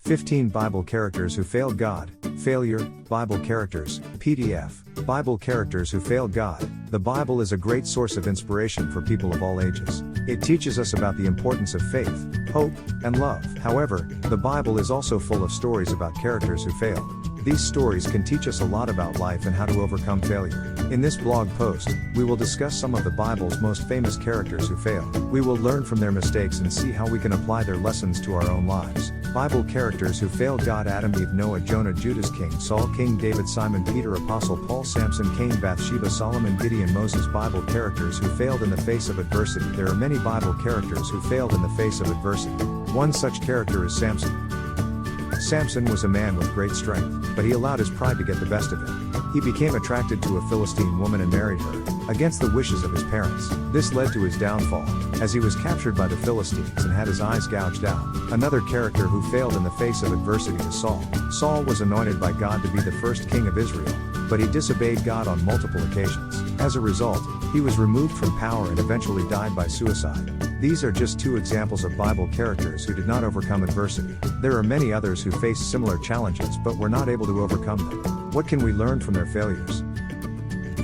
15 Bible Characters Who Failed God. Failure, Bible Characters, PDF. Bible Characters Who Failed God. The Bible is a great source of inspiration for people of all ages. It teaches us about the importance of faith, hope, and love. However, the Bible is also full of stories about characters who failed. These stories can teach us a lot about life and how to overcome failure. In this blog post, we will discuss some of the Bible's most famous characters who failed. We will learn from their mistakes and see how we can apply their lessons to our own lives. Bible Characters Who Failed God. Adam, Eve, Noah, Jonah, Judas, King Saul, King David, Simon, Peter, Apostle Paul, Samson, Cain, Bathsheba, Solomon, Gideon, Moses. Bible Characters Who Failed in the Face of Adversity. There are many Bible characters who failed in the face of adversity. One such character is Samson. Samson was a man with great strength, but he allowed his pride to get the best of him. He became attracted to a Philistine woman and married her, against the wishes of his parents. This led to his downfall, as he was captured by the Philistines and had his eyes gouged out. Another character who failed in the face of adversity is Saul. Saul was anointed by God to be the first king of Israel, but he disobeyed God on multiple occasions. As a result, he was removed from power and eventually died by suicide. These are just two examples of Bible characters who did not overcome adversity. There are many others who faced similar challenges but were not able to overcome them. What can we learn from their failures?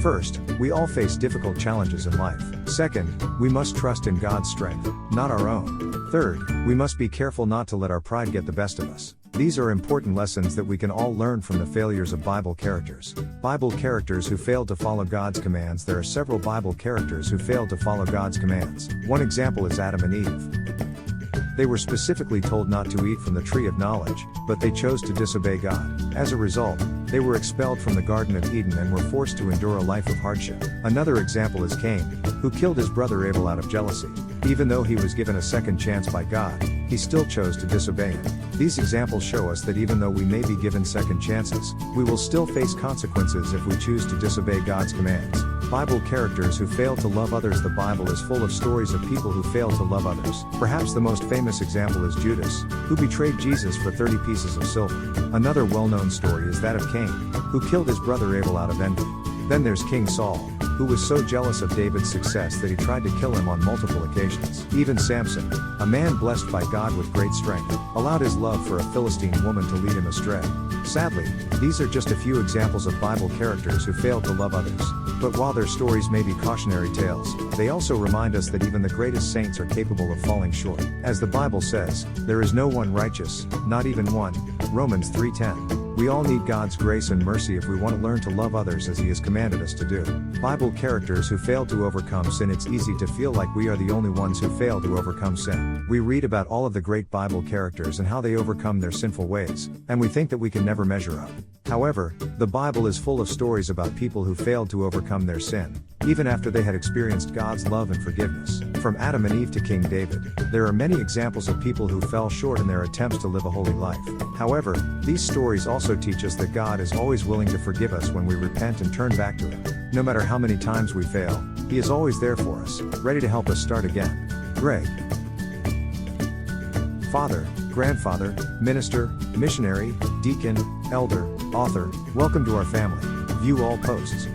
First, we all face difficult challenges in life. Second, we must trust in God's strength, not our own. Third, we must be careful not to let our pride get the best of us. These are important lessons that we can all learn from the failures of Bible characters. Bible characters who failed to follow God's commands. There are several Bible characters who failed to follow God's commands. One example is Adam and Eve. They were specifically told not to eat from the tree of knowledge, but they chose to disobey God. As a result, they were expelled from the Garden of Eden and were forced to endure a life of hardship. Another example is Cain, who killed his brother Abel out of jealousy. Even though he was given a second chance by God, he still chose to disobey him. These examples show us that even though we may be given second chances, we will still face consequences if we choose to disobey God's commands. Bible characters who failed to love others. The Bible is full of stories of people who failed to love others. Perhaps the most famous example is Judas, who betrayed Jesus for 30 pieces of silver. Another well-known story is that of Cain, who killed his brother Abel out of envy. Then there's King Saul, who was so jealous of David's success that he tried to kill him on multiple occasions. Even Samson, a man blessed by God with great strength, allowed his love for a Philistine woman to lead him astray. Sadly, these are just a few examples of Bible characters who failed to love others. But while their stories may be cautionary tales, they also remind us that even the greatest saints are capable of falling short. As the Bible says, there is no one righteous, not even one. Romans 3:10. We all need God's grace and mercy if we want to learn to love others as He has commanded us to do. Bible characters who failed to overcome sin. It's easy to feel like we are the only ones who fail to overcome sin. We read about all of the great Bible characters and how they overcome their sinful ways, and we think that we can never measure up. However, the Bible is full of stories about people who failed to overcome their sin, even after they had experienced God's love and forgiveness. From Adam and Eve to King David, there are many examples of people who fell short in their attempts to live a holy life. However, these stories also teach us that God is always willing to forgive us when we repent and turn back to Him. No matter how many times we fail, He is always there for us, ready to help us start again. Greg. Father, grandfather, minister, missionary, deacon, elder, author, welcome to our family. View all posts.